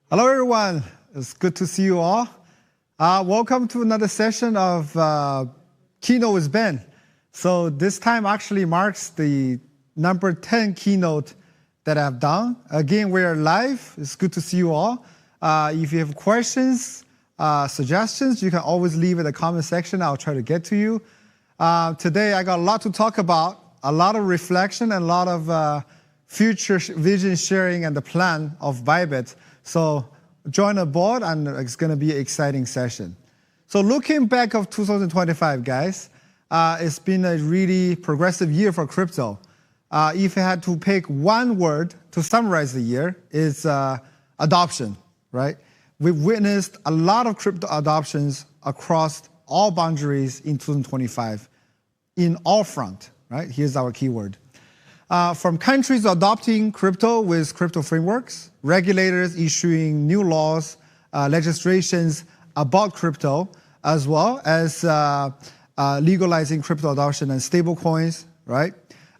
Hello, everyone. It's good to see you all. Welcome to another session of Keynote with Ben. So this time actually marks the number 10 keynote that I've done. Again, we're live. It's good to see you all. If you have questions, suggestions, you can always leave in the comment section. I'll try to get to you. Today, I got a lot to talk about, a lot of reflection, and a lot of future vision sharing and the plan of Bybit. So join aboard, and it's going to be an exciting session. So looking back of 2025, guys, it's been a really progressive year for crypto. If I had to pick one word to summarize the year, it's adoption, right? We've witnessed a lot of crypto adoptions across all boundaries in 2025, in all front, right? Here's our keyword. From countries adopting crypto with crypto frameworks, regulators issuing new laws, legislations about crypto, as well as legalizing crypto adoption and stablecoins, right?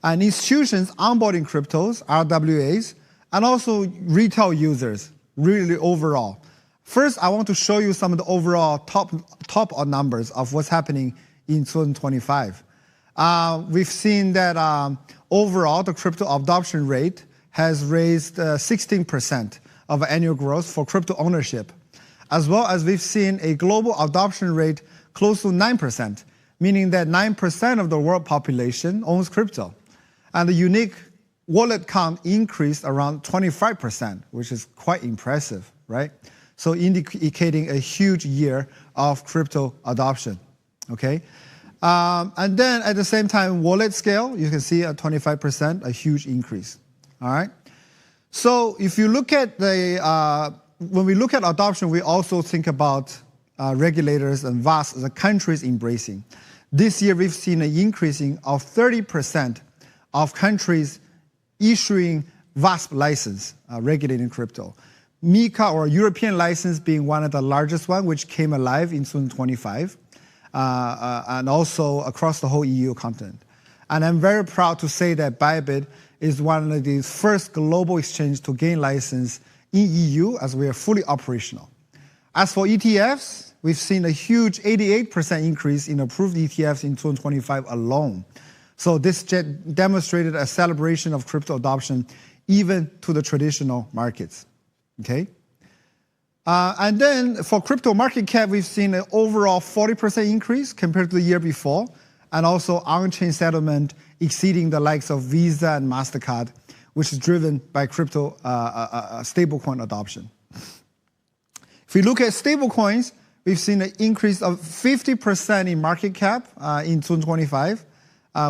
And institutions onboarding cryptos, RWAs, and also retail users, really overall. First, I want to show you some of the overall top numbers of what's happening in 2025. We've seen that overall, the crypto adoption rate has raised 16% of annual growth for crypto ownership, as well as we've seen a global adoption rate close to 9%, meaning that 9% of the world population owns crypto. And the unique wallet count increased around 25%, which is quite impressive, right? So indicating a huge year of crypto adoption, okay? And then at the same time, wallet scale, you can see at 25%, a huge increase, all right? So if you look at when we look at adoption, we also think about regulators and the countries embracing. This year, we've seen an increasing of 30% of countries issuing VASP license, regulating crypto. MiCA, or European license, being one of the largest one, which came alive in 2025. And also across the whole EU continent. And I'm very proud to say that Bybit is one of the first global exchanges to gain license in EU, as we are fully operational. As for ETFs, we've seen a huge 88% increase in approved ETFs in 2025 alone. So this demonstrated a celebration of crypto adoption even to the traditional markets, okay? And then for crypto market cap, we've seen an overall 40% increase compared to the year before, and also on-chain settlement exceeding the likes of Visa and MasterCard, which is driven by crypto stablecoin adoption. If we look at stablecoins, we've seen an increase of 50% in market cap in 2025,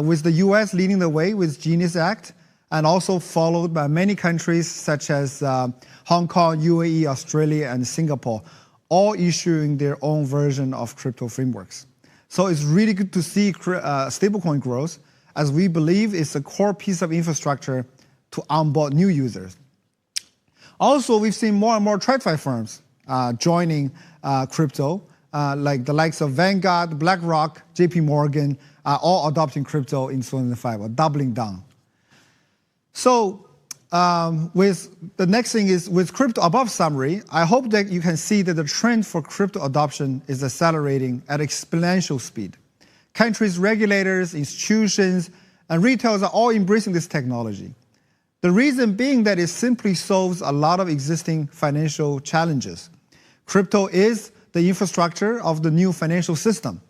with the US leading the way with Genius Act, and also followed by many countries such as Hong Kong, UAE, Australia, and Singapore, all issuing their own version of crypto frameworks. So it's really good to see stablecoin growth, as we believe it's a core piece of infrastructure to onboard new users. Also, we've seen more and more TradFi firms joining crypto, like the likes of Vanguard, BlackRock, JP Morgan, all adopting crypto in 2025, or doubling down. So with the next thing is with crypto above summary, I hope that you can see that the trend for crypto adoption is accelerating at exponential speed. Countries, regulators, institutions, and retailers are all embracing this technology. The reason being that it simply solves a lot of existing financial challenges. Crypto is the infrastructure of the new financial system.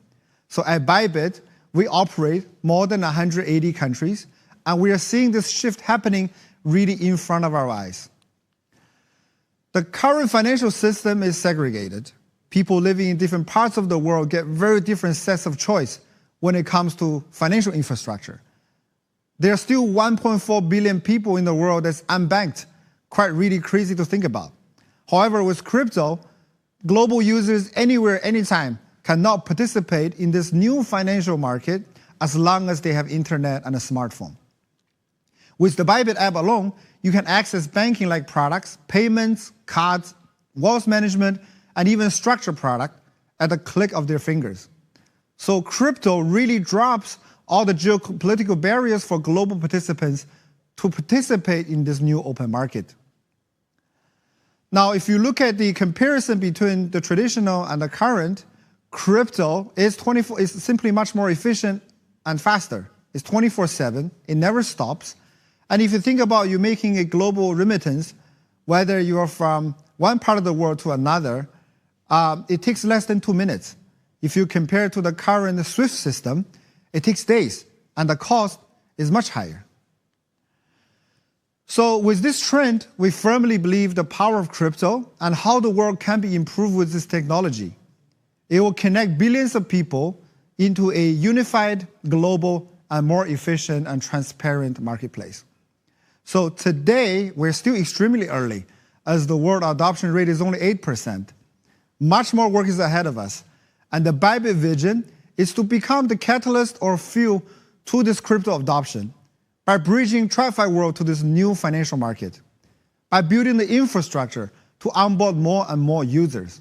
So at Bybit, we operate more than 180 countries, and we are seeing this shift happening really in front of our eyes. The current financial system is segregated. People living in different parts of the world get very different sets of choice when it comes to financial infrastructure. There are still 1.4 billion people in the world that's unbanked. Quite really crazy to think about. However, with crypto, global users anywhere, anytime cannot participate in this new financial market as long as they have internet and a smartphone. With the Bybit app alone, you can access banking-like products, payments, cards, wealth management, and even structured product at the click of their fingers. So crypto really drops all the geopolitical barriers for global participants to participate in this new open market. Now, if you look at the comparison between the traditional and the current, crypto is simply much more efficient and faster. It's 24/7, it never stops. And if you think about you making a global remittance, whether you're from one part of the world to another, it takes less than 2 minutes. If you compare to the current SWIFT system, it takes days, and the cost is much higher. So with this trend, we firmly believe the power of crypto and how the world can be improved with this technology. It will connect billions of people into a unified, global, and more efficient and transparent marketplace. So today, we're still extremely early, as the world adoption rate is only 8%. Much more work is ahead of us. And the Bybit vision is to become the catalyst or fuel to this crypto adoption by bridging TradFi world to this new financial market, by building the infrastructure to onboard more and more users.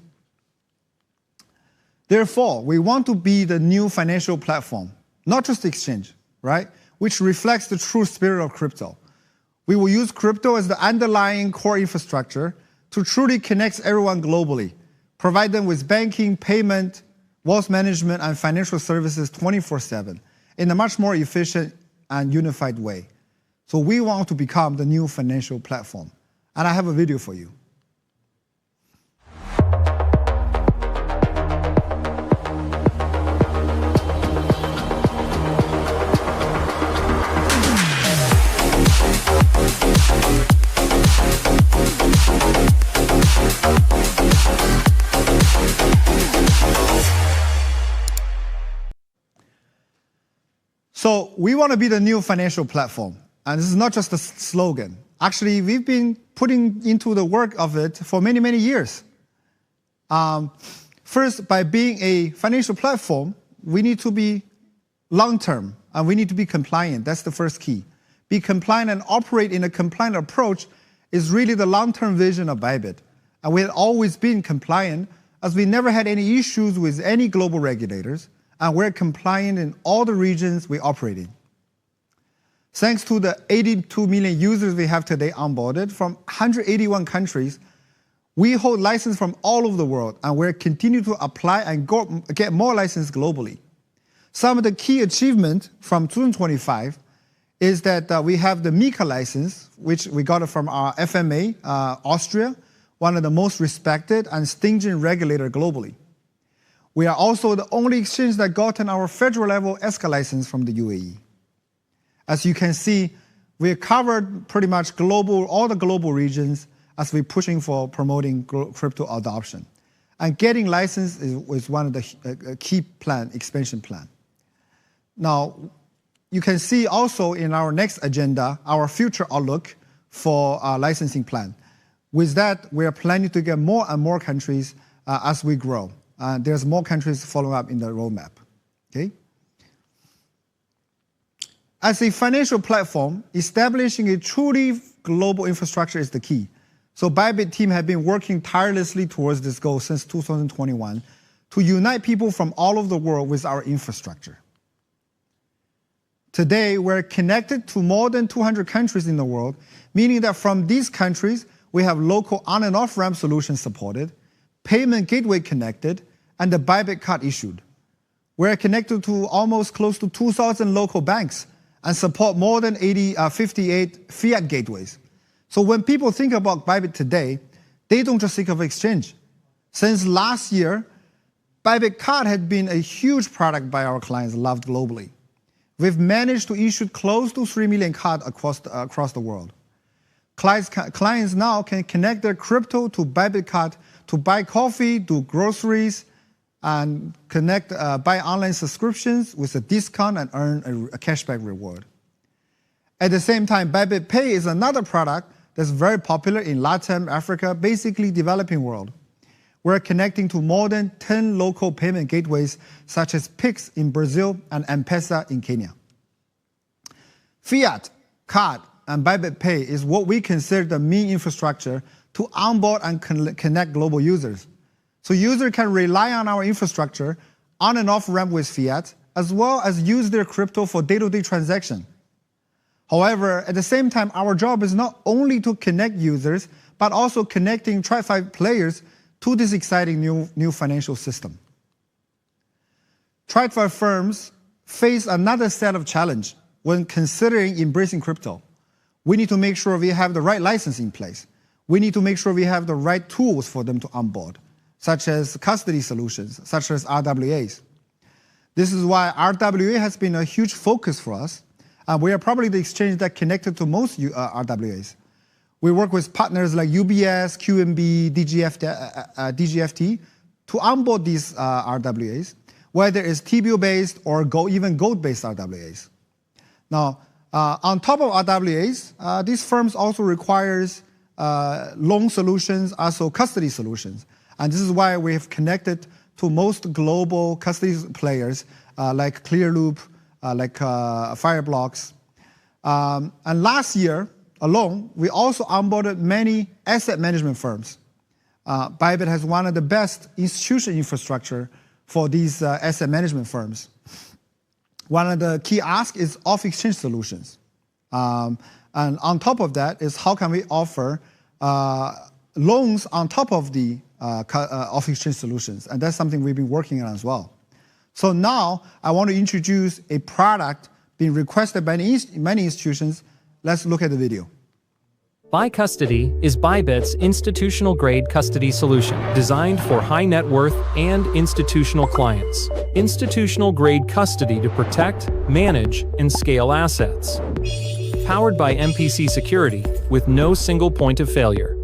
Therefore, we want to be the new financial platform, not just exchange, right? Which reflects the true spirit of crypto. We will use crypto as the underlying core infrastructure to truly connect everyone globally, provide them with banking, payment, wealth management, and financial services 24/7 in a much more efficient and unified way. So we want to become the new financial platform. And I have a video for you. So we want to be the new financial platform. And this is not just a slogan. Actually, we've been putting into the work of it for many, many years. First, by being a financial platform, we need to be long-term, and we need to be compliant. That's the first key. Be compliant and operate in a compliant approach is really the long-term vision of Bybit. And we have always been compliant, as we never had any issues with any global regulators, and we're compliant in all the regions we operate in. Thanks to the 82 million users we have today onboarded from 181 countries, we hold license from all over the world, and we're continue to apply and get more licenses globally. Some of the key achievements from 2025 is that we have the MiCA license, which we got it from our FMA, Austria, one of the most respected and stringent regulator globally. We are also the only exchange that gotten our federal level ESCA license from the UAE. As you can see, we have covered pretty much all the global regions as we're pushing for promoting crypto adoption. And getting license is one of the key expansion plan. Now, you can see also in our next agenda, our future outlook for our licensing plan. With that, we are planning to get more and more countries as we grow. There's more countries following up in the roadmap, okay? As a financial platform, establishing a truly global infrastructure is the key. So Bybit team have been working tirelessly towards this goal since 2021 to unite people from all over the world with our infrastructure. Today, we're connected to more than 200 countries in the world, meaning that from these countries, we have local on and off ramp solutions supported, payment gateway connected, and the Bybit card issued. We're connected to almost close to 2,000 local banks and support more than 58 fiat gateways. So when people think about Bybit today, they don't just think of exchange. Since last year, Bybit card had been a huge product by our clients, loved globally. We've managed to issue close to 3 million cards across the world. Clients now can connect their crypto to Bybit card to buy coffee, do groceries, and buy online subscriptions with a discount and earn a cashback reward. At the same time, Bybit Pay is another product that's very popular in Latin Africa, basically developing world. We're connecting to more than 10 local payment gateways, such as Pix in Brazil and M-Pesa in Kenya. Fiat, card, and Bybit Pay is what we consider the main infrastructure to onboard and connect global users. So users can rely on our infrastructure on and off ramp with fiat as well as use their crypto for day-to-day transaction. However, at the same time, our job is not only to connect users, but also connecting TradFi players to this exciting new financial system. TradFi firms face another set of challenge when considering embracing crypto. We need to make sure we have the right license in place. We need to make sure we have the right tools for them to onboard, such as custody solutions, such as RWAs. This is why RWA has been a huge focus for us. We are probably the exchange that connected to most RWAs. We work with partners like UBS, QNB, DGFT to onboard these RWAs, whether it's TBO-based or even gold-based RWAs. Now, on top of RWAs, these firms also requires loan solutions, also custody solutions. And this is why we have connected to most global custody players like Clearloop, like Fireblocks. And last year alone, we also onboarded many asset management firms. Bybit has one of the best institutional infrastructure for these asset management firms. One of the key asks is off-exchange solutions. And on top of that is how can we offer loans on top of the off-exchange solutions. And that's something we've been working on as well. So now I want to introduce a product being requested by many institutions. Let's look at the video. ByCustody is Bybit's institutional-grade custody solution designed for high net worth and institutional clients. Institutional-grade custody to protect, manage, and scale assets. Powered by MPC security with no single point of failure.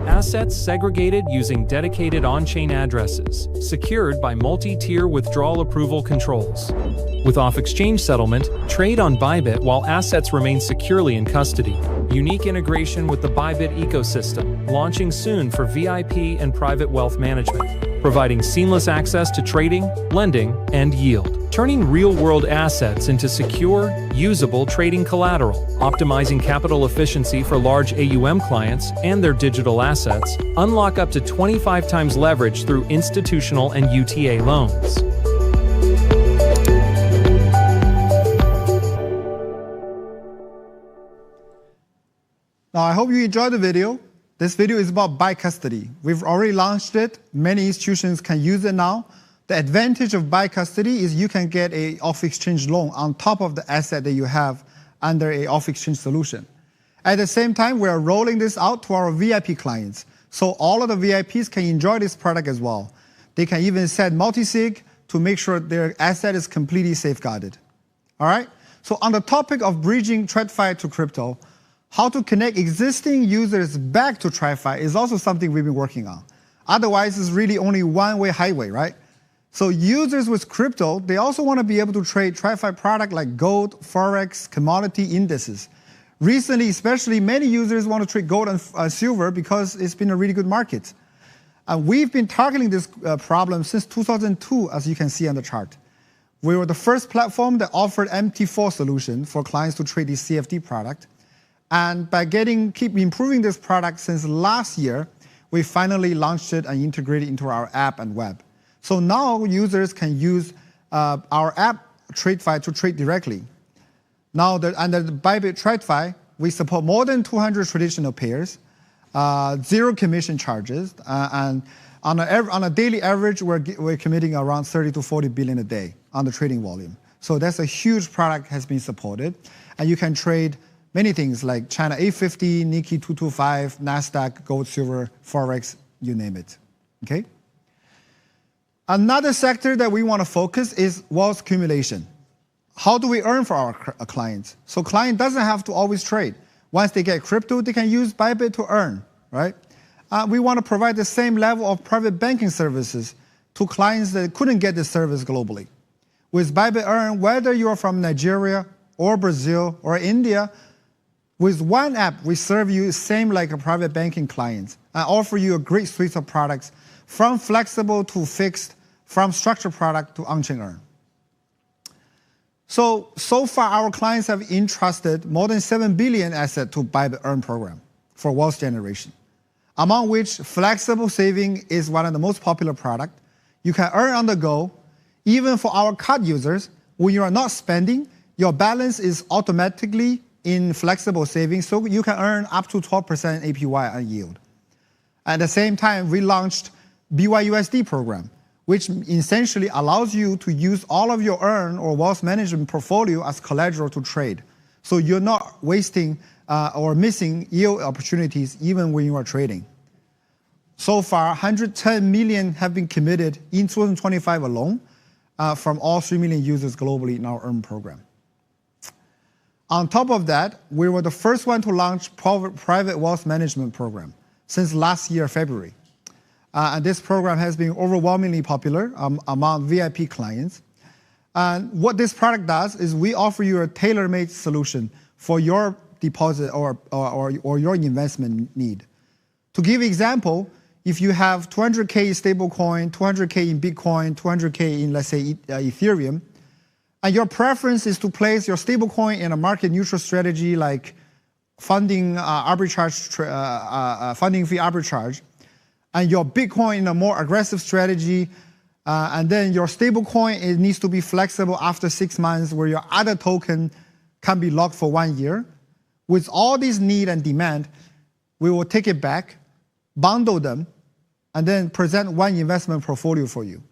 Assets segregated using dedicated on-chain addresses, secured by multi-tier withdrawal approval controls. With off-exchange settlement, trade on Bybit while assets remain securely in custody. Unique integration with the Bybit ecosystem, launching soon for VIP and private wealth management, providing seamless access to trading, lending, and yield. Turning real-world assets into secure, usable trading collateral, optimizing capital efficiency for large AUM clients and their digital assets, unlock up to 25 times leverage through institutional and UTA loans. Now, I hope you enjoyed the video. This video is about ByCustody. We've already launched it. Many institutions can use it now. The advantage of ByCustody is you can get a off-exchange loan on top of the asset that you have under a off-exchange solution. At the same time, we are rolling this out to our VIP clients. So all of the VIPs can enjoy this product as well. They can even set multi-sig to make sure their asset is completely safeguarded. All right? So on the topic of bridging TradFi to crypto, how to connect existing users back to TradFi is also something we've been working on. Otherwise, it's really only one-way highway, right? So users with crypto, they also want to be able to trade TradFi product like gold, forex, commodity indices. Recently, especially, many users want to trade gold and silver because it's been a really good market. And we've been targeting this problem since 2002, as you can see on the chart. We were the first platform that offered MT4 solution for clients to trade this CFD product. And by keep improving this product since last year, we finally launched it and integrated into our app and web. So now users can use our app TradFi to trade directly. Now under the Bybit TradFi, we support more than 200 traditional pairs, zero commission charges, and on a daily average, we're committing around 30 to 40 billion a day on the trading volume. So that's a huge product has been supported, and you can trade many things like China 850, Nikkei 225, NASDAQ, gold, silver, forex, you name it. Okay. Another sector that we want to focus is wealth accumulation. How do we earn for our clients? So client doesn't have to always trade. Once they get crypto, they can use Bybit to earn, right? We want to provide the same level of private banking services to clients that couldn't get this service globally. With Bybit Earn, whether you're from Nigeria or Brazil or India, with one app, we serve you same like a private banking client and offer you a great suite of products from flexible to fixed, from structured product to on-chain earn. So far, our clients have entrusted more than 7 billion assets to Bybit Earn program for wealth generation, among which flexible saving is one of the most popular product. You can earn on the go. Even for our card users, when you are not spending, your balance is automatically in flexible savings, so you can earn up to 12% APY on yield. At the same time, we launched BYUSD program, which essentially allows you to use all of your earn or wealth management portfolio as collateral to trade. So you're not wasting or missing yield opportunities even when you are trading. So far, 110 million have been committed in 2025 alone from all 3 million users globally in our earn program. On top of that, we were the first one to launch private wealth management program since last year, February. And this program has been overwhelmingly popular among VIP clients. And what this product does is we offer you a tailor-made solution for your deposit or your investment need. To give example, if you have 200K in stablecoin, 200K in Bitcoin, 200K in, let's say, Ethereum, and your preference is to place your stablecoin in a market-neutral strategy like funding fee arbitrage, and your Bitcoin in a more aggressive strategy, and then your stablecoin, it needs to be flexible after 6 months, where your other token can be locked for 1 year. With all these need and demand, we will take it back, bundle them, and then present one investment portfolio for you.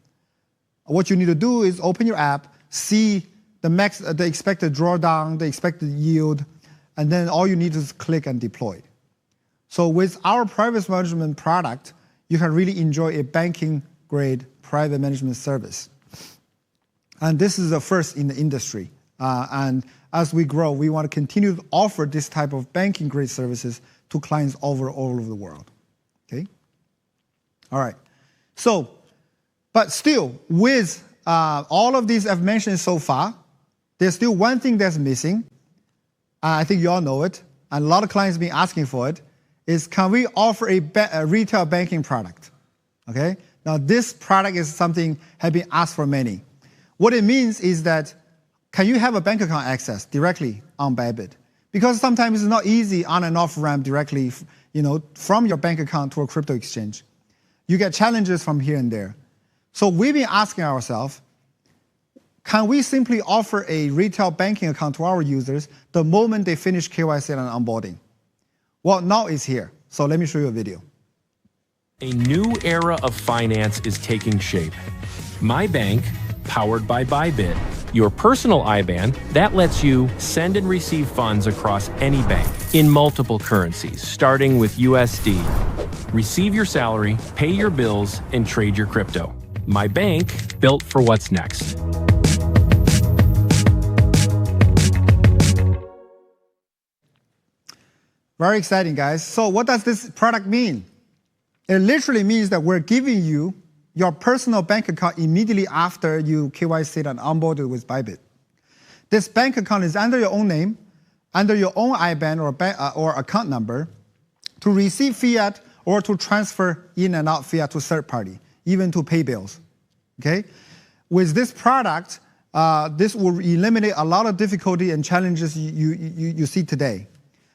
What you need to do is open your app, see the expected drawdown, the expected yield, and then all you need is click and deploy. So with our private management product, you can really enjoy a banking-grade private management service. And this is the first in the industry. And as we grow, we want to continue to offer this type of banking-grade services to clients all over the world. Okay? All right. So, but still, with all of these I've mentioned so far, there's still one thing that's missing. I think you all know it, and a lot of clients have been asking for it, is can we offer a retail banking product? Okay? Now, this product is something have been asked for many. What it means is that can you have a bank account access directly on Bybit? Because sometimes it's not easy on and off ramp directly, from your bank account to a crypto exchange. You get challenges from here and there. So we've been asking ourselves, can we simply offer a retail banking account to our users the moment they finish KYC and onboarding? Well, now it's here. So let me show you a video. A new era of finance is taking shape. MyBank, powered by Bybit, your personal IBAN that lets you send and receive funds across any bank in multiple currencies, starting with USD. Receive your salary, pay your bills, and trade your crypto. MyBank, built for what's next. Very exciting, guys. So what does this product mean? It literally means that we're giving you your personal bank account immediately after you KYC and onboarded with Bybit. This bank account is under your own name, under your own IBAN or account number, to receive fiat or to transfer in and out fiat to third party, even to pay bills. Okay? With this product, this will eliminate a lot of difficulty and challenges you see today.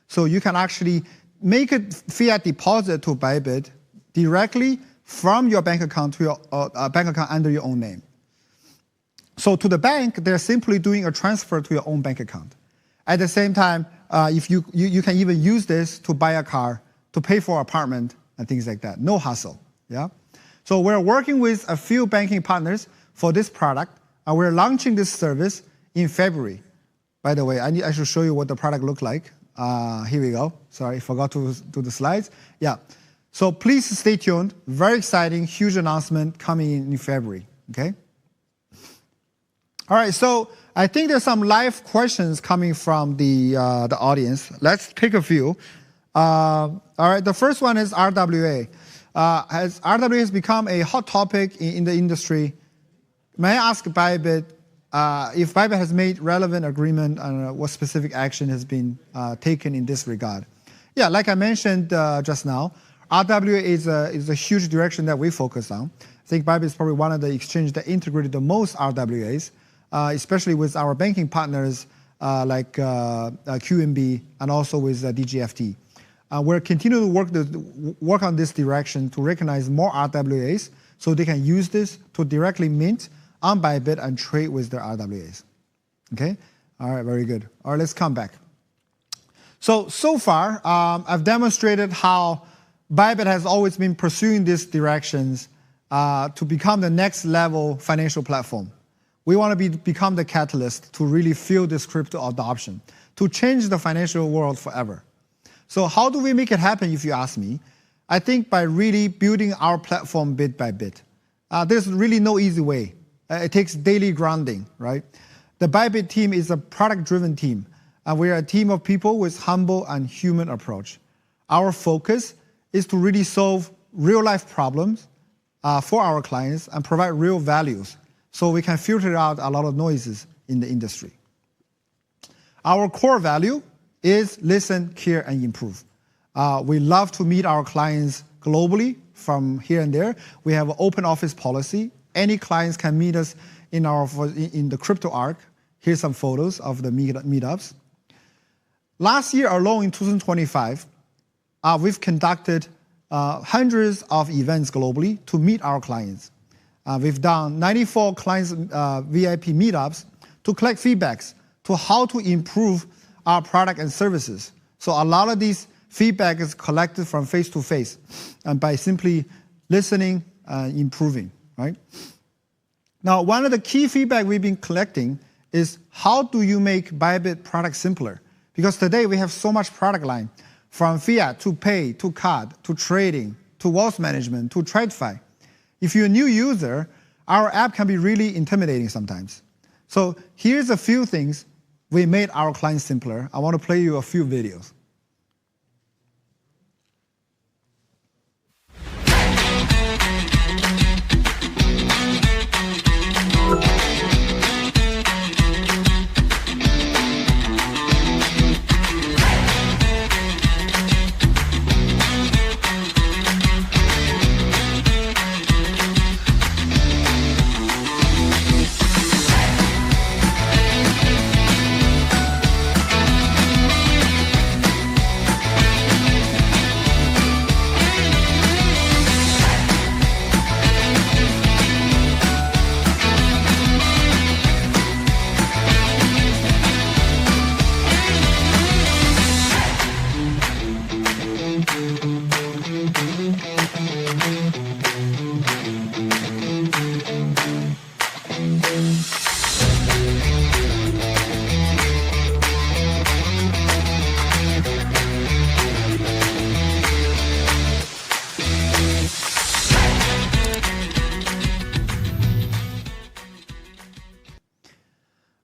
So you can actually make a fiat deposit to Bybit directly from your bank account to your bank account under your own name. So to the bank, they're simply doing a transfer to your own bank account. At the same time, if you can even use this to buy a car, to pay for an apartment, and things like that. No hassle. Yeah. So we're working with a few banking partners for this product, and we're launching this service in February. By the way, I should show you what the product looked like. Here we go. Sorry, forgot to do the slides. Yeah. So please stay tuned. Very exciting, huge announcement coming in February. Okay. All right. So I think there's some live questions coming from the audience. Let's pick a few. All right. The first one is RWA. As RWA has become a hot topic in the industry, may I ask Bybit if Bybit has made relevant agreement and what specific action has been taken in this regard? Yeah, like I mentioned just now, RWA is a huge direction that we focus on. I think Bybit is probably one of the exchanges that integrated the most RWAs, especially with our banking partners like QNB and also with DGFT. We're continuing to work on this direction to recognize more RWAs so they can use this to directly mint on Bybit and trade with their RWAs. Okay? All right, very good. All right, let's come back. So far, I've demonstrated how Bybit has always been pursuing these directions to become the next level financial platform. We want to become the catalyst to really fuel this crypto adoption, to change the financial world forever. So how do we make it happen, if you ask me? I think by really building our platform bit by bit. There's really no easy way. It takes daily grounding, right? The Bybit team is a product-driven team, and we are a team of people with humble and human approach. Our focus is to really solve real-life problems for our clients and provide real values so we can filter out a lot of noises in the industry. Our core value is listen, care, and improve. We love to meet our clients globally from here and there. We have an open office policy. Any clients can meet us in the crypto arc. Here's some photos of the meetups. Last year alone in 2025, we've conducted hundreds of events globally to meet our clients. We've done 94 clients VIP meetups to collect feedbacks to how to improve our product and services. So a lot of these feedback is collected from face to face and by simply listening and improving, right? Now, one of the key feedback we've been collecting is how do you make Bybit product simpler? Because today we have so much product line, from fiat to pay to card to trading to wealth management to TradeFi. If you're a new user, our app can be really intimidating sometimes. So here's a few things we made our clients simpler. I want to play you a few videos.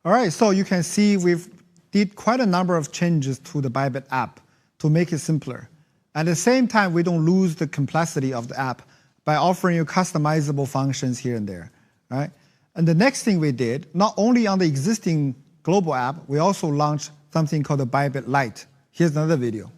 All right, so you can see we've did quite a number of changes to the Bybit app to make it simpler. At the same time, we don't lose the complexity of the app by offering you customizable functions here and there, right? And the next thing we did, not only on the existing global app, we also launched something called the Bybit Lite. Here's another video.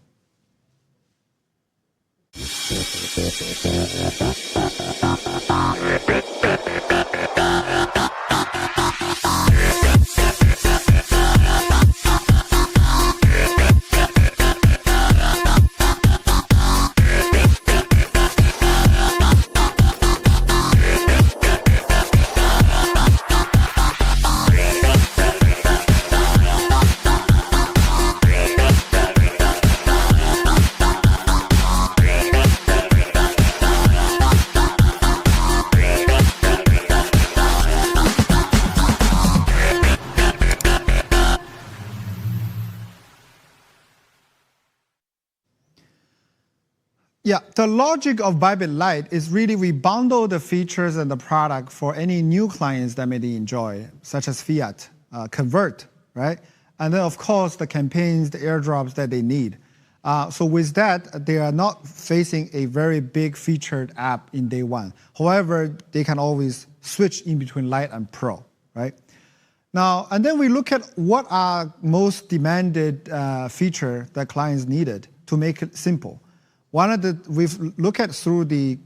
Yeah, the logic of Bybit Lite is really we bundle the features and the product for any new clients that may enjoy, such as fiat, convert, right? And then of course the campaigns, the airdrops that they need. So with that, they are not facing a very big featured app in day one. However, they can always switch in between Lite and Pro, right? Now, and then we look at what are most demanded feature that clients needed to make it simple. One of the, we've looked at through the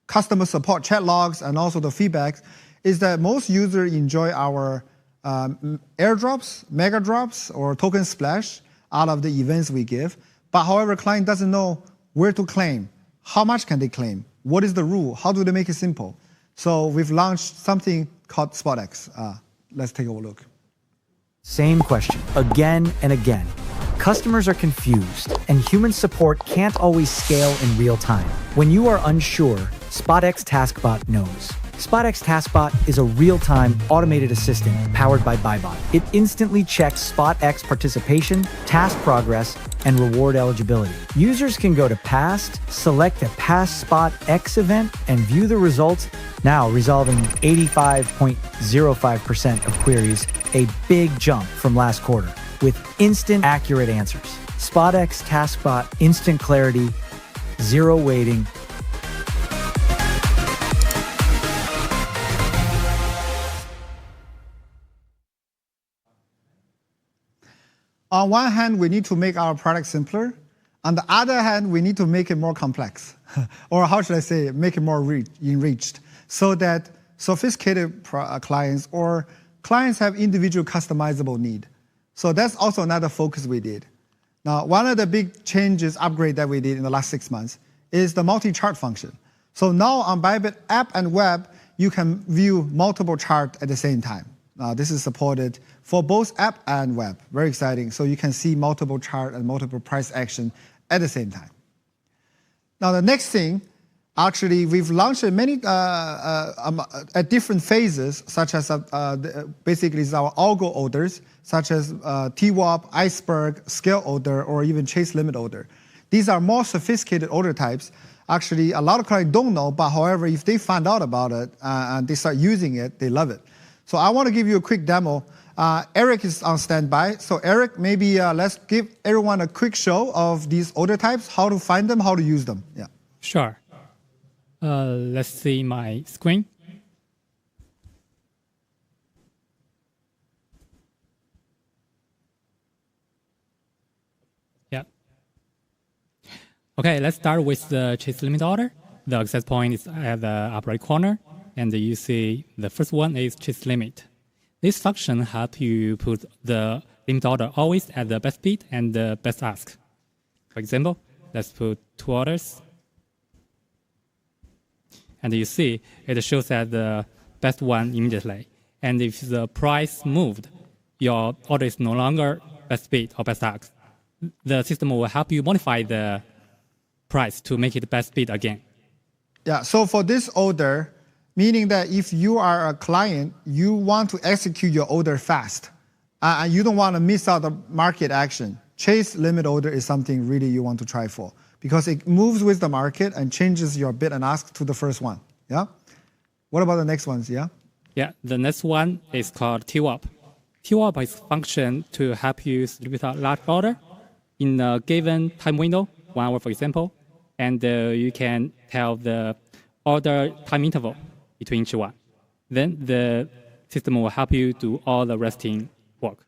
customer support chat logs and also the feedbacks is that most users enjoy our airdrops, mega drops, or token splash out of the events we give. But however, client doesn't know where to claim, how much can they claim, what is the rule, how do they make it simple? So we've launched something called SpotX. Let's take a look. Same question, again and again. Customers are confused, and human support can't always scale in real time. When you are unsure, SpotX TaskBot knows. SpotX TaskBot is a real-time automated assistant powered by Bybot. It instantly checks SpotX participation, task progress, and reward eligibility. Users can go to past, select a past SpotX event, and view the results, now resolving 85.05% of queries, a big jump from last quarter, with instant accurate answers. SpotX TaskBot, instant clarity, zero waiting. On one hand, we need to make our product simpler. On the other hand, we need to make it more complex. Or how should I say it? Make it more enriched so that sophisticated clients or clients have individual customizable need. So that's also another focus we did. Now, one of the big changes, upgrade that we did in the last 6 months is the multi-chart function. So now on Bybit app and web, you can view multiple charts at the same time. This is supported for both app and web. Very exciting. So you can see multiple chart and multiple price action at the same time. Now the next thing, actually we've launched many at different phases, such as basically is our algo orders, such as TWAP, iceberg, scale order, or even chase limit order. These are more sophisticated order types. Actually, a lot of clients don't know, but however, if they find out about it and they start using it, they love it. So I want to give you a quick demo. Eric is on standby. So Eric, maybe let's give everyone a quick show of these order types, how to find them, how to use them. Yeah. Sure. Let's see my screen. Yeah. Okay, let's start with the chase limit order. The access point is at the upper right corner. And you see the first one is chase limit. This function helps you put the limit order always at the best bid and the best ask. For example, let's put 2 orders. And you see it shows at the best one immediately. And if the price moved, your order is no longer best bid or best ask. The system will help you modify the price to make it best bid again. Yeah, so for this order, meaning that if you are a client, you want to execute your order fast, and you don't want to miss out the market action. Chase limit order is something really you want to try for because it moves with the market and changes your bid and ask to the first one. Yeah. What about the next ones? Yeah. Yeah, the next one is called TWAP. TWAP is a function to help you distribute a large order in a given time window, 1 hour, for example, and you can tell the order time interval between each one. Then the system will help you do all the resting work.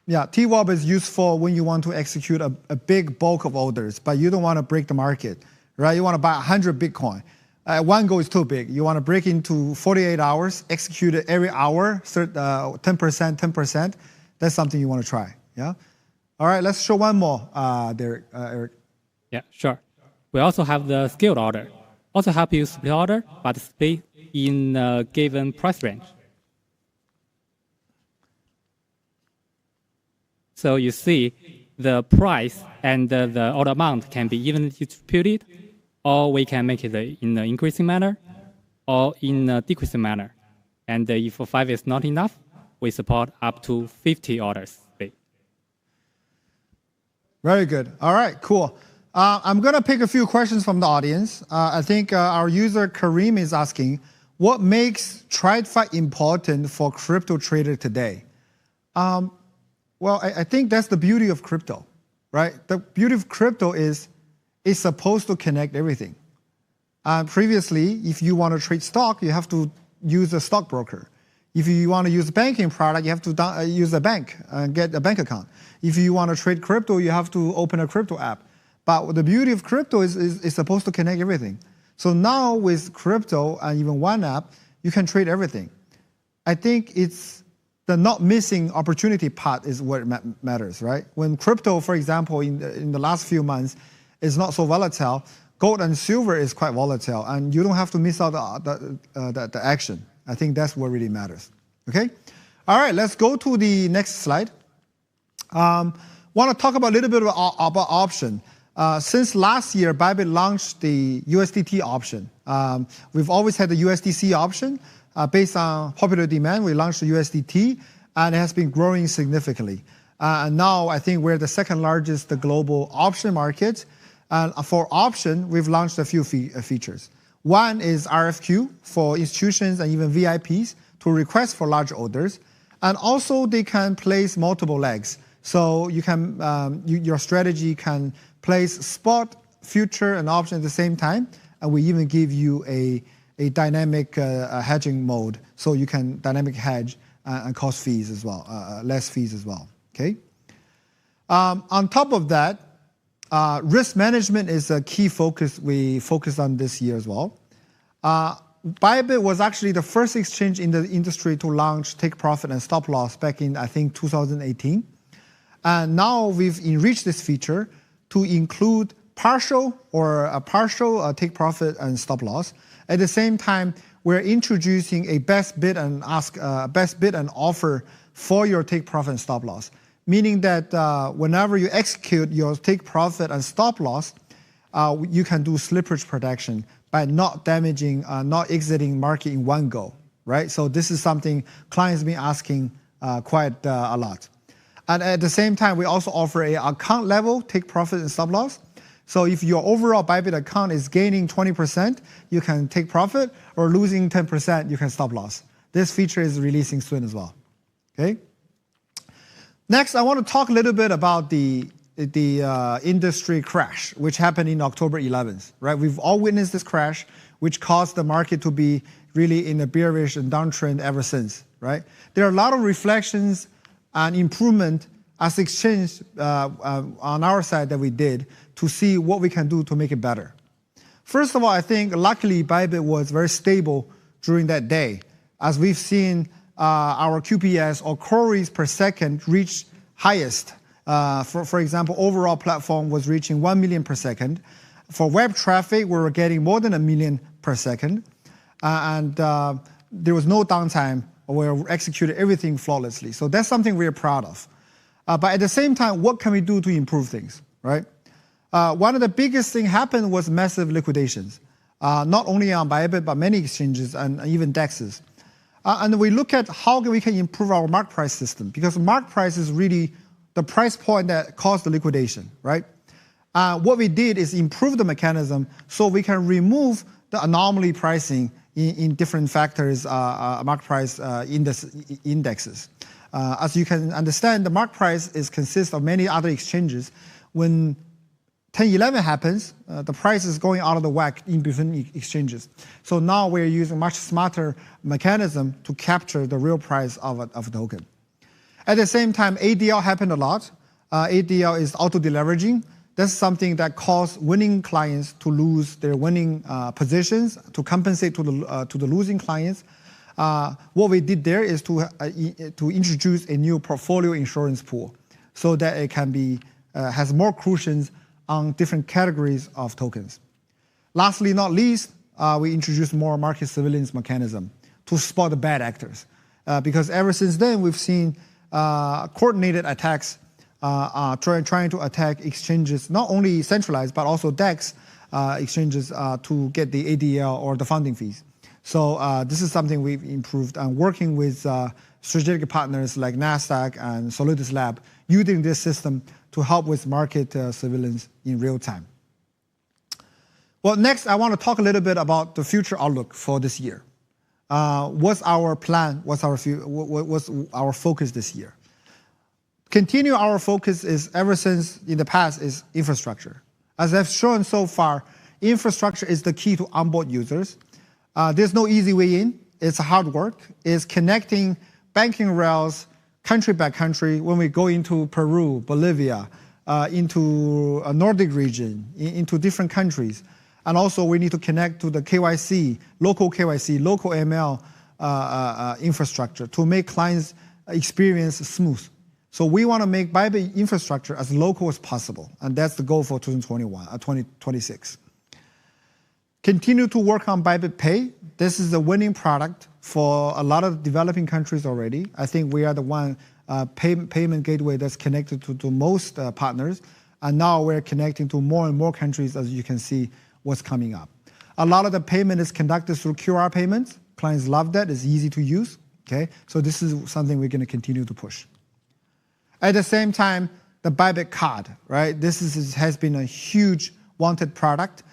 Yeah, TWAP is useful when you want to execute a big bulk of orders, but you don't want to break the market, right? You want to buy 100 Bitcoin. One go is too big. You want to break into 48 hours, execute it every hour, 10%. That's something you want to try, yeah? All right, let's show one more, Derek, Eric. Yeah, sure. We also have the scaled order. Also help you split order, but split in a given price range. So you see the price and the order amount can be evenly distributed, or we can make it in an increasing manner or in a decreasing manner. And if 5 is not enough, we support up to 50 orders. Very good. All right, cool. I'm going to pick a few questions from the audience. I think our user Kareem is asking, what makes TradFi important for crypto trader today? Well, I think that's the beauty of crypto, right? The beauty of crypto is it's supposed to connect everything. Previously, if you want to trade stock, you have to use a stockbroker. If you want to use a banking product, you have to use a bank and get a bank account. If you want to trade crypto, you have to open a crypto app. But the beauty of crypto is supposed to connect everything. So now with crypto and even one app, you can trade everything. I think it's the not missing opportunity part is what matters, right? When crypto, for example, in the last few months, is not so volatile, gold and silver is quite volatile, and you don't have to miss out the action. I think that's what really matters. Okay? All right, let's go to the next slide. Want to talk about a little bit about option. Since last year, Bybit launched the USDT option. We've always had the USDC option. Based on popular demand, we launched the USDT, and it has been growing significantly. And now I think we're the second largest global option market. And for option, we've launched a few features. One is RFQ for institutions and even VIPs to request for large orders. And also they can place multiple legs. So you can, your strategy can place spot, future, and option at the same time. And we even give you a dynamic hedging mode. So you can dynamic hedge and cost fees as well, less fees as well, okay? On top of that, risk management is a key focus we focused on this year as well. Bybit was actually the first exchange in the industry to launch take profit and stop loss back in, I think, 2018. And now we've enriched this feature to include partial take profit and stop loss. At the same time, we're introducing a best bid and offer for your take profit and stop loss. Meaning that whenever you execute your take profit and stop loss, you can do slippage protection by not damaging, not exiting market in one go, right? So this is something clients have been asking quite a lot. And at the same time, we also offer a account level take profit and stop loss. So if your overall Bybit account is gaining 20%, you can take profit, or losing 10%, you can stop loss. This feature is releasing soon as well, okay? Next, I want to talk a little bit about the industry crash, which happened in October 11th, right? We've all witnessed this crash, which caused the market to be really in a bearish and downtrend ever since, right? There are a lot of reflections and improvement as exchange on our side that we did to see what we can do to make it better. First of all, I think luckily Bybit was very stable during that day, as we've seen our QPS or queries per second reach highest. For example, overall platform was reaching 1 million per second. For web traffic, we were getting more than 1 million per second. And there was no downtime. We executed everything flawlessly. So that's something we're proud of. But at the same time, what can we do to improve things, right? One of the biggest things happened was massive liquidations, not only on Bybit, but many exchanges and even DEXs. And we look at how we can improve our mark price system, because mark price is really the price point that caused the liquidation, right? What we did is improve the mechanism so we can remove the anomaly pricing in different factors, mark price indexes. As you can understand, the mark price consists of many other exchanges. When 1011 happens, the price is going out of the whack in between exchanges. So now we're using much smarter mechanism to capture the real price of a token. At the same time, ADL happened a lot. ADL is auto-deleveraging. That's something that caused winning clients to lose their winning positions to compensate to the losing clients. What we did there is to introduce a new portfolio insurance pool so that it can be has more cushions on different categories of tokens. Lastly, not least, we introduced more market surveillance mechanism to spot the bad actors. Because ever since then, we've seen coordinated attacks trying to attack exchanges, not only centralized, but also DEX exchanges to get the ADL or the funding fees. So this is something we've improved, and working with strategic partners like NASDAQ and Solidus Lab, using this system to help with market surveillance in real time. Well, next, I want to talk a little bit about the future outlook for this year. What's our plan? What's our focus this year? Continue our focus is, ever since in the past, is infrastructure. As I've shown so far, infrastructure is the key to onboard users. There's no easy way in. It's hard work. It's connecting banking rails country by country. When we go into Peru, Bolivia, into a Nordic region, into different countries. And also we need to connect to the KYC, local ML infrastructure to make clients' experience smooth. So we want to make Bybit infrastructure as local as possible. And that's the goal for 2026. Continue to work on Bybit Pay. This is a winning product for a lot of developing countries already. I think we are the one payment gateway that's connected to most partners. And now we're connecting to more and more countries, as you can see what's coming up. A lot of the payment is conducted through QR payments. Clients love that. It's easy to use. Okay, so this is something we're going to continue to push. At the same time, the Bybit card, right? This has been a huge wanted product.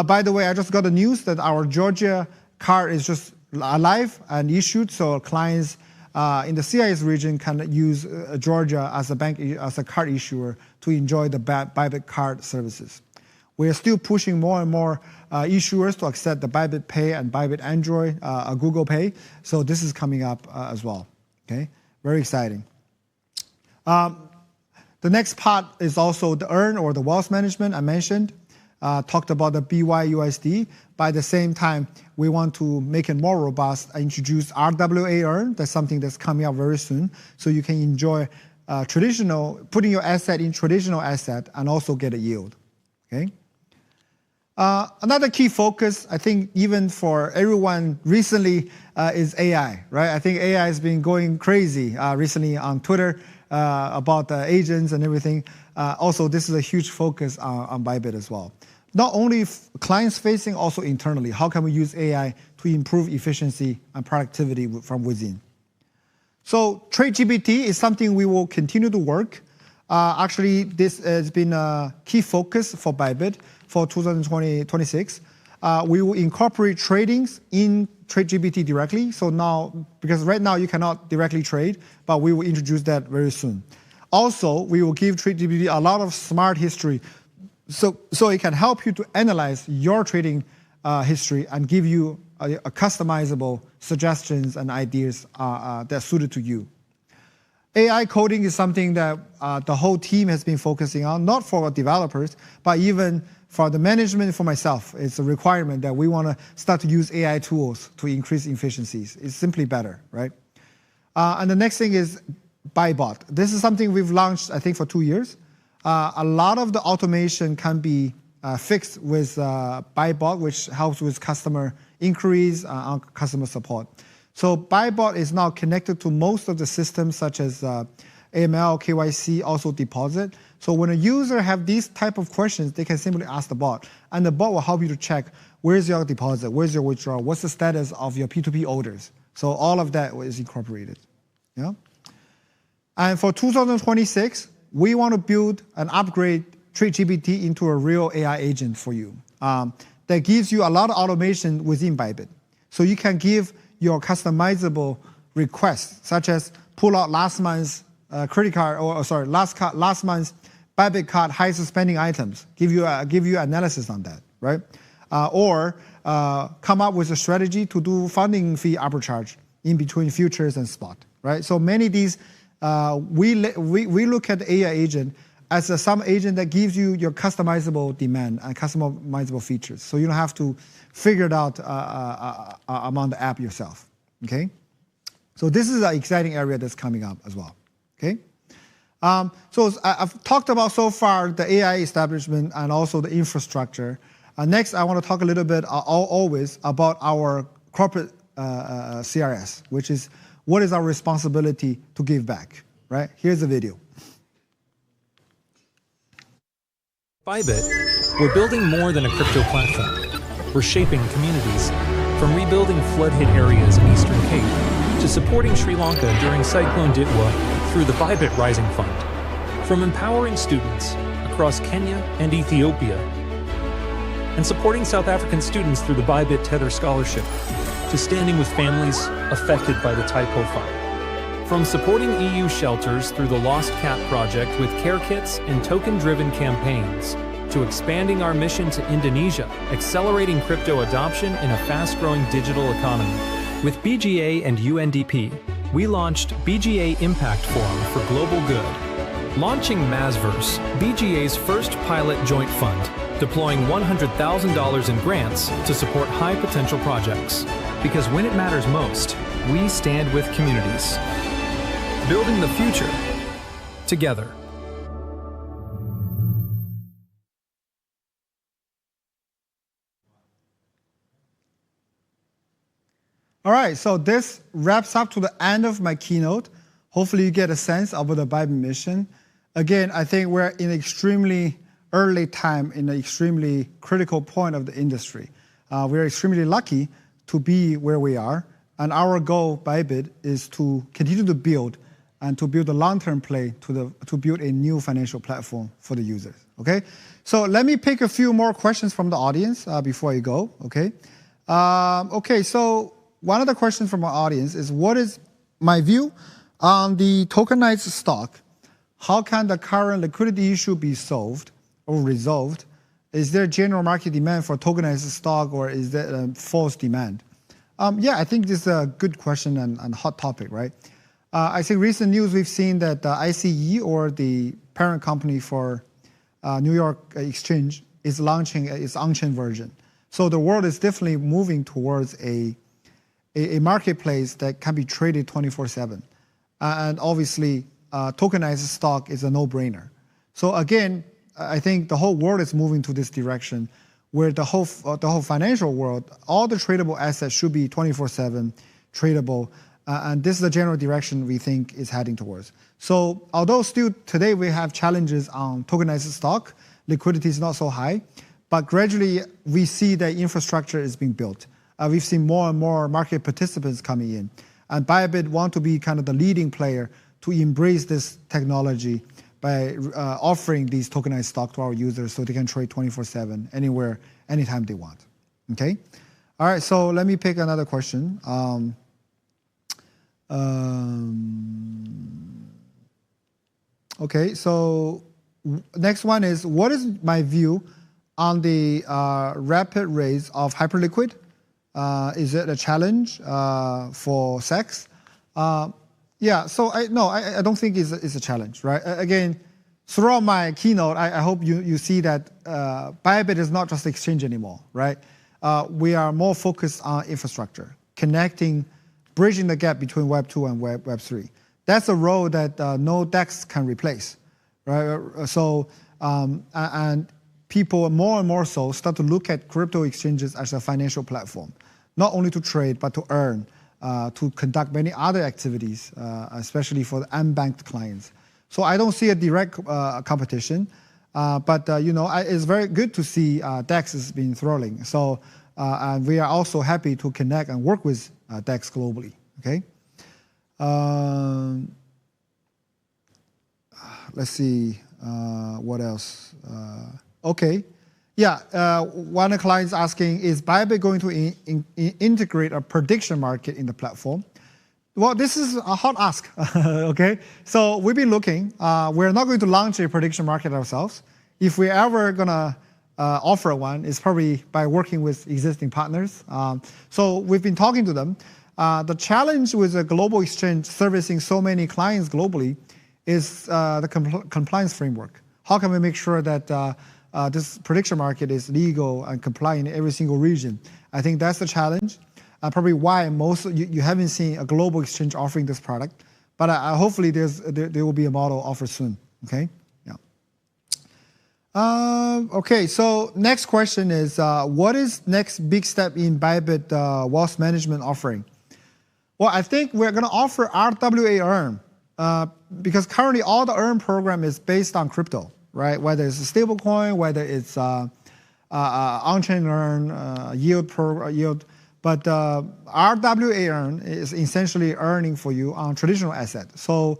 By the way, I just got the news that our Georgia card is just live and issued, so clients in the CIS region can use Georgia as a card issuer to enjoy the Bybit card services. We are still pushing more and more issuers to accept the Bybit Pay and Bybit Android, Google Pay. So this is coming up as well. Okay, very exciting. The next part is also the earn or the wealth management I mentioned. Talked about the BYUSD. By the same time, we want to make it more robust and introduce RWA earn. That's something that's coming out very soon. So you can enjoy putting your asset in traditional asset and also get a yield. Okay. Another key focus, I think even for everyone recently, is AI, right? I think AI has been going crazy recently on Twitter about the agents and everything. Also, this is a huge focus on Bybit as well. Not only clients facing, also internally. How can we use AI to improve efficiency and productivity from within? So TradeGPT is something we will continue to work. Actually, this has been a key focus for Bybit for 2026. We will incorporate tradings in TradeGPT directly. So now, because right now you cannot directly trade, but we will introduce that very soon. Also, we will give TradeGPT a lot of smart history, so it can help you to analyze your trading history and give you a customizable suggestions and ideas that are suited to you. AI coding is something that the whole team has been focusing on, not for developers, but even for the management, for myself. It's a requirement that we want to start to use AI tools to increase efficiencies. It's simply better, right? And the next thing is Bybot. This is something we've launched, I think, for 2 years. A lot of the automation can be fixed with Bybot, which helps with customer inquiries and customer support. So Bybot is now connected to most of the systems such as AML, KYC, also deposit. So when a user have these type of questions, they can simply ask the bot, and the bot will help you to check where's your deposit, where's your withdrawal, what's the status of your P2P orders. So all of that is incorporated. Yeah. And for 2026, we want to build and upgrade TradeGPT into a real AI agent for you that gives you a lot of automation within Bybit. So you can give your customizable requests, such as pull out last month's credit card, last month's Bybit card highest spending items. Give you analysis on that, right? Or come up with a strategy to do funding fee arbitrage in between futures and spot, right? So many of these, we look at the AI agent as some agent that gives you your customizable demand and customizable features. So you don't have to figure it out among the app yourself, okay? So this is an exciting area that's coming up as well, okay? So I've talked about so far the AI establishment and also the infrastructure. Next, I want to talk a little bit always about our corporate CRS, which is what is our responsibility to give back, right? Here's the video. Bybit, we're building more than a crypto platform. We're shaping communities, from rebuilding flood-hit areas in Eastern Cape to supporting Sri Lanka during Cyclone Ditwa through the Bybit Rising Fund. From empowering students across Kenya and Ethiopia and supporting South African students through the Bybit Tether Scholarship to standing with families affected by the Taipo fire. From supporting EU shelters through the Lost Cat project with care kits and token-driven campaigns, to expanding our mission to Indonesia, accelerating crypto adoption in a fast-growing digital economy. With BGA and UNDP, we launched BGA Impact Forum for Global Good, launching Masverse, BGA's first pilot joint fund, deploying $100,000 in grants to support high-potential projects. Because when it matters most, we stand with communities. Building the future together. All right, so this wraps up to the end of my keynote. Hopefully you get a sense of the Bybit mission. Again, I think we're in an extremely early time, in an extremely critical point of the industry. We're extremely lucky to be where we are. And our goal, Bybit, is to continue to build and to build a long-term play to build a new financial platform for the users, okay? So let me pick a few more questions from the audience before I go, okay? Okay, so one of the questions from our audience is, what is my view on the tokenized stock? How can the current liquidity issue be solved or resolved? Is there general market demand for tokenized stock, or is there a false demand? Yeah, I think this is a good question and hot topic, right? I think recent news we've seen that ICE, or the parent company for New York Exchange, is launching its on-chain version. So the world is definitely moving towards a marketplace that can be traded 24/7. And obviously, tokenized stock is a no-brainer. So again, I think the whole world is moving to this direction, where the whole financial world, all the tradable assets should be 24/7 tradable. And this is the general direction we think is heading towards. So although still today we have challenges on tokenized stock, liquidity is not so high, but gradually we see that infrastructure is being built. We've seen more and more market participants coming in. And Bybit want to be kind of the leading player to embrace this technology by offering these tokenized stock to our users so they can trade 24/7, anywhere, anytime they want, okay? All right, so let me pick another question. Okay, so next one is, what is my view on the rapid rise of hyperliquid? Is it a challenge for SEX? Yeah, so I don't think it's a challenge, right? Again, throughout my keynote, I hope you see that Bybit is not just exchange anymore, right? We are more focused on infrastructure, bridging the gap between Web 2 and Web 3. That's a role that no DEX can replace, right? So, and people more and more so start to look at crypto exchanges as a financial platform, not only to trade, but to earn, to conduct many other activities, especially for the unbanked clients. So I don't see a direct competition, but it's very good to see DEX is being thrilling. So and we are also happy to connect and work with DEX globally, okay? Let's see, what else? Okay, yeah, one of the clients asking, is Bybit going to integrate a prediction market in the platform? Well, this is a hot ask, okay? So we've been looking. We're not going to launch a prediction market ourselves. If we're ever gonna offer one, it's probably by working with existing partners. So we've been talking to them. The challenge with a global exchange servicing so many clients globally is the compliance framework. How can we make sure that this prediction market is legal and compliant in every single region? I think that's the challenge. Probably why you haven't seen a global exchange offering this product, but hopefully there will be a model offered soon. Okay, yeah. Okay, so next question is, what is next big step in Bybit wealth management offering? Well, I think we're going to offer RWA Earn because currently all the Earn program is based on crypto, right? Whether it's a stable coin, whether it's on-chain Earn, yield. But RWA Earn is essentially earning for you on traditional assets. So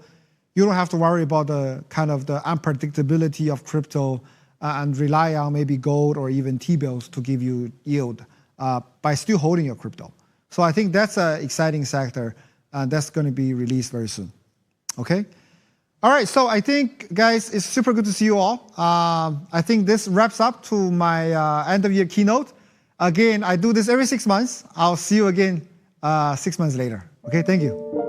you don't have to worry about the kind of the unpredictability of crypto and rely on maybe gold or even T-bills to give you yield by still holding your crypto. So I think that's an exciting sector, and that's going to be released very soon. Okay? All right, so I think, guys, it's super good to see you all. I think this wraps up to my end of year keynote. Again, I do this every 6 months. I'll see you again 6 months later. Okay, thank you.